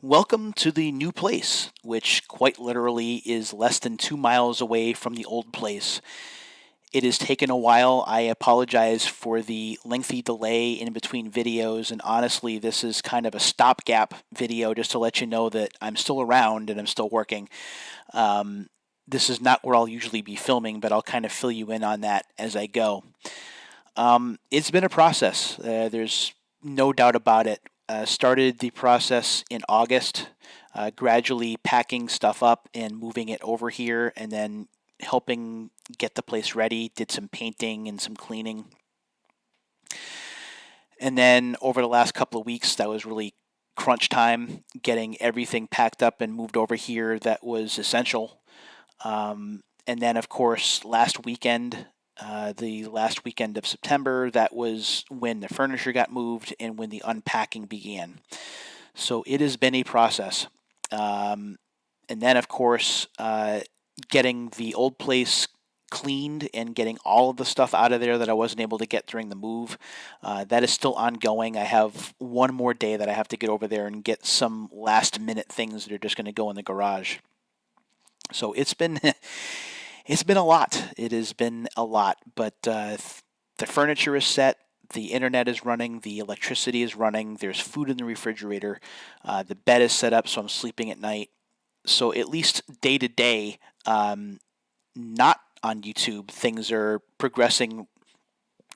Welcome to the new place, which quite literally is less than 2 miles away from the old place. It has taken a while. I apologize for the lengthy delay in between videos, and honestly, this is kind of a stopgap video just to let you know that I'm still around and I'm still working. Um, this is not where I'll usually be filming, but I'll kind of fill you in on that as I go. It's been a process. There's no doubt about it. Started the process in August, gradually packing stuff up and moving it over here, and then helping get the place ready. Did some painting and some cleaning. And then over the last couple of weeks, that was really crunch time, getting everything packed up and moved over here that was essential. And then, of course, the last weekend of September, that was when the furniture got moved and when the unpacking began. So it has been a process. Um, and then, of course, getting the old place cleaned and getting all of the stuff out of there that I wasn't able to get during the move. That is still ongoing. I have one more day that I have to get over there and get some last minute things that are just going to go in the garage. So it's been it's been a lot. It has been a lot, but the furniture is set. The internet is running. The electricity is running. There's food in the refrigerator. The bed is set up, so I'm sleeping at night. So at least day to day, not on YouTube, things are progressing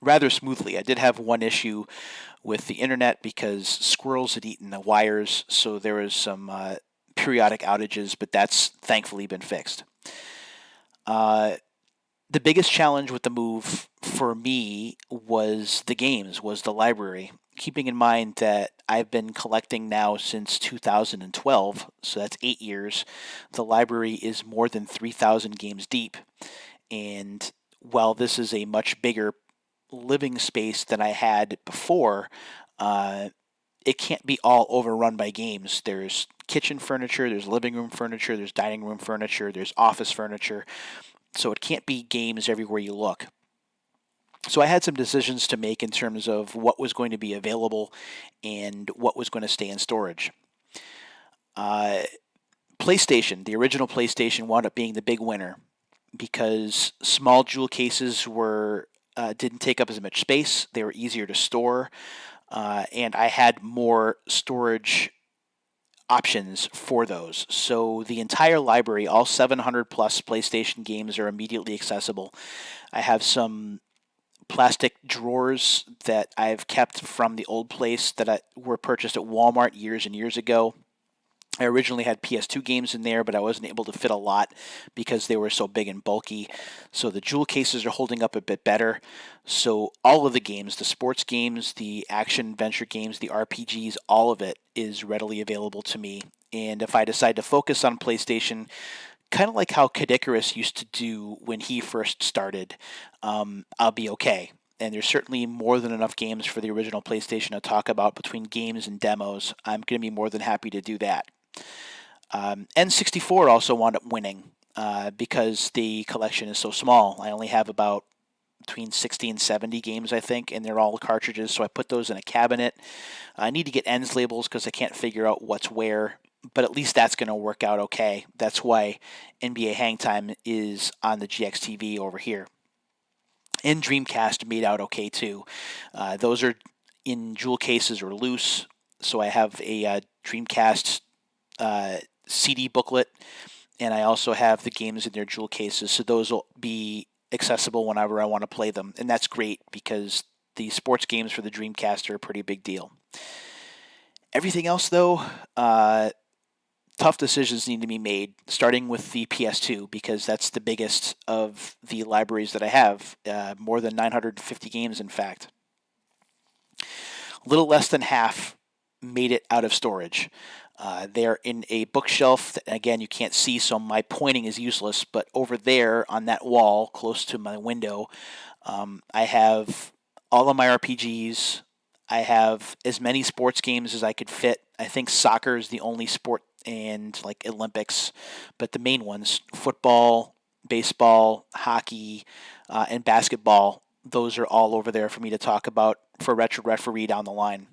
rather smoothly. I did have one issue with the internet because squirrels had eaten the wires, so there was some periodic outages, but that's thankfully been fixed. Uh, the biggest challenge with the move for me was the games, was the library. Keeping in mind that I've been collecting now since 2012, so that's 8 years. The library is more than 3,000 games deep. And while this is a much bigger living space than I had before, uh, it can't be all overrun by games. There's kitchen furniture, there's living room furniture, there's dining room furniture, there's office furniture. So it can't be games everywhere you look. So I had some decisions to make in terms of what was going to be available and what was going to stay in storage. Uh, PlayStation, the original PlayStation, wound up being the big winner because small jewel cases were didn't take up as much space. They were easier to store, and I had more storage options for those. So the entire library, all 700 plus PlayStation games, are immediately accessible. I have some plastic drawers that I've kept from the old place were purchased at Walmart years and years ago. I originally had PS2 games in there, but I wasn't able to fit a lot because they were so big and bulky. So the jewel cases are holding up a bit better. So all of the games, the sports games, the action adventure games, the RPGs, all of it is readily available to me. And if I decide to focus on PlayStation, kind of like how Kid Icarus used to do when he first started, I'll be okay. And there's certainly more than enough games for the original PlayStation to talk about between games and demos. I'm going to be more than happy to do that. N64 also wound up winning because the collection is so small. I only have about between 60 and 70 games, I think, and they're all cartridges, so I put those in a cabinet. I need to get ends labels because I can't figure out what's where, but at least that's going to work out okay. That's why NBA Hangtime is on the GXTV over here. And Dreamcast made out okay too. Those are in jewel cases or loose, so I have a Dreamcast CD booklet, and I also have the games in their jewel cases, so those will be accessible whenever I want to play them, and that's great because the sports games for the Dreamcast are a pretty big deal. Everything else, though, tough decisions need to be made, starting with the PS2 because that's the biggest of the libraries that I have, more than 950 games, in fact. A little less than half made it out of storage. They're in a bookshelf that, again, you can't see, so my pointing is useless. But over there on that wall, close to my window, I have all of my RPGs. I have as many sports games as I could fit. I think soccer is the only sport and like Olympics, but the main ones: football, baseball, hockey, and basketball. Those are all over there for me to talk about for Retro Referee down the line.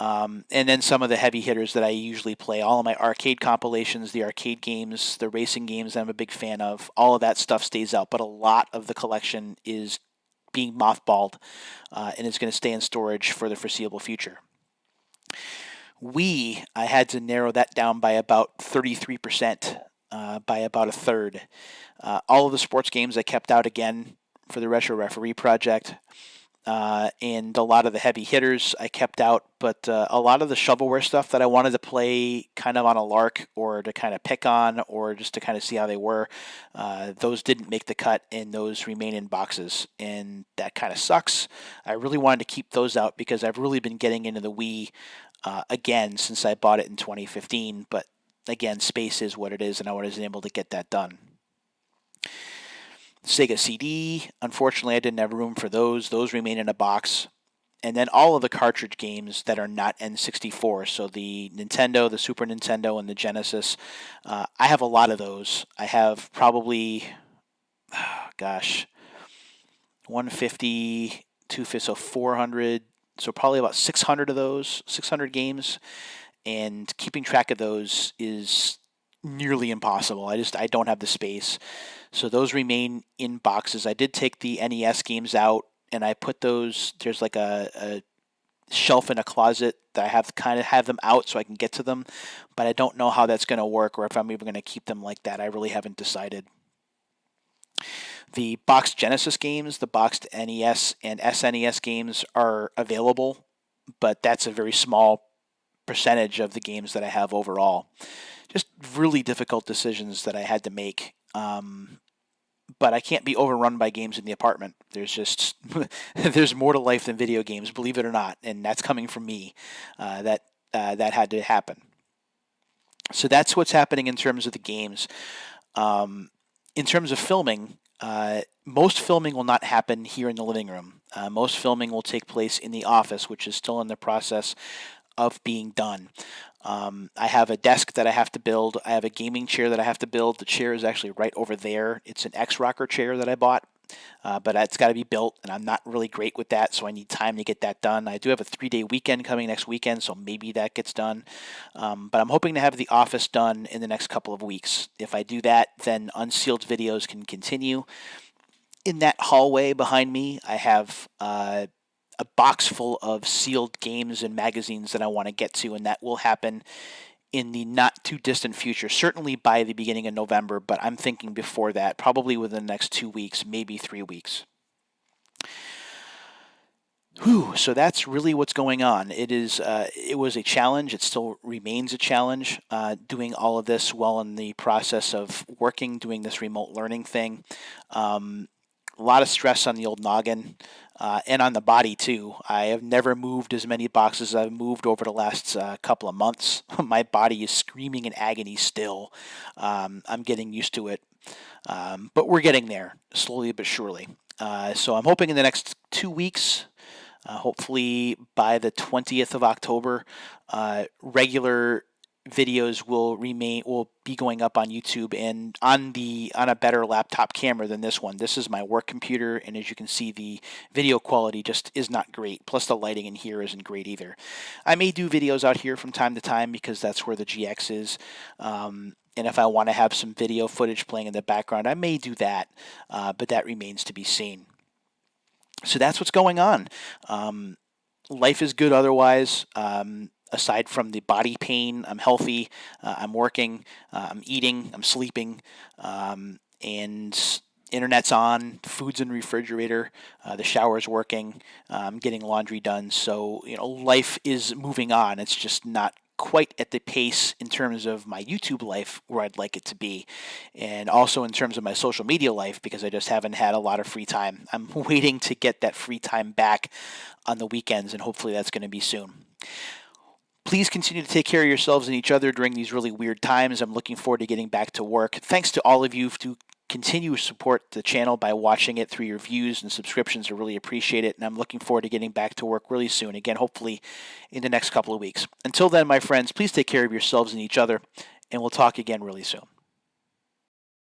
And then some of the heavy hitters that I usually play, all of my arcade compilations, the arcade games, the racing games I'm a big fan of, all of that stuff stays out. But a lot of the collection is being mothballed and is going to stay in storage for the foreseeable future. I had to narrow that down by about 33%, by about a third. All of the sports games I kept out again for the Retro Referee project. And a lot of the heavy hitters I kept out, but a lot of the shovelware stuff that I wanted to play kind of on a lark or to kind of pick on or just to kind of see how they were, those didn't make the cut and those remain in boxes. And that kind of sucks. I really wanted to keep those out because I've really been getting into the Wii again since I bought it in 2015. But again, space is what it is, and I wasn't able to get that done. Sega CD, unfortunately, I didn't have room for those. Those remain in a box. And then all of the cartridge games that are not N64, so the Nintendo, the Super Nintendo, and the Genesis, I have a lot of those. I have probably, 150, 250, so 400, so probably about 600 of those, 600 games. And keeping track of those is nearly impossible. I don't have the space. So those remain in boxes. I did take the NES games out and I put those, there's like a shelf in a closet that I have them out so I can get to them, but I don't know how that's going to work or if I'm even going to keep them like that. I really haven't decided. The boxed Genesis games, the boxed NES and SNES games are available, but that's a very small percentage of the games that I have overall. Just really difficult decisions that I had to make. But I can't be overrun by games in the apartment. There's more to life than video games, believe it or not, and that's coming from me. That had to happen. So that's what's happening in terms of the games. In terms of filming, most filming will not happen here in the living room. Most filming will take place in the office, which is still in the process of being done. I have a desk that I have to build. I have a gaming chair that I have to build. The chair is actually right over there. It's an X-Rocker chair that I bought, but it's got to be built, and I'm not really great with that, so I need time to get that done. I do have a 3-day weekend coming next weekend, so maybe that gets done. But I'm hoping to have the office done in the next couple of weeks. If I do that, then Unsealed Videos can continue. In that hallway behind me, I have a box full of sealed games and magazines that I want to get to, and that will happen in the not too distant future, certainly by the beginning of November, but I'm thinking before that, probably within the next 2 weeks, maybe 3 weeks. So that's really what's going on. It was a challenge. It still remains a challenge doing all of this while in the process of doing this remote learning thing. A lot of stress on the old noggin. And on the body too. I have never moved as many boxes as I've moved over the last couple of months. My body is screaming in agony still. I'm getting used to it. But we're getting there, slowly but surely. So I'm hoping in the next 2 weeks, hopefully by the 20th of October, regular videos will be going up on YouTube and on a better laptop camera than this one. This is my work computer, and as you can see, the video quality just is not great. Plus, the lighting in here isn't great either. I may do videos out here from time to time because that's where the GX is. And if I want to have some video footage playing in the background, I may do that, but that remains to be seen. So that's what's going on. Life is good otherwise. Aside from the body pain, I'm healthy, I'm working, I'm eating, I'm sleeping, and internet's on, food's in the refrigerator, the shower's working, I'm getting laundry done. So, life is moving on. It's just not quite at the pace in terms of my YouTube life where I'd like it to be, and also in terms of my social media life because I just haven't had a lot of free time. I'm waiting to get that free time back on the weekends, and hopefully that's going to be soon. Please continue to take care of yourselves and each other during these really weird times. I'm looking forward to getting back to work. Thanks to all of you to continue to support the channel by watching it through your views and subscriptions. I really appreciate it, and I'm looking forward to getting back to work really soon. Again, hopefully in the next couple of weeks. Until then, my friends, please take care of yourselves and each other, and we'll talk again really soon.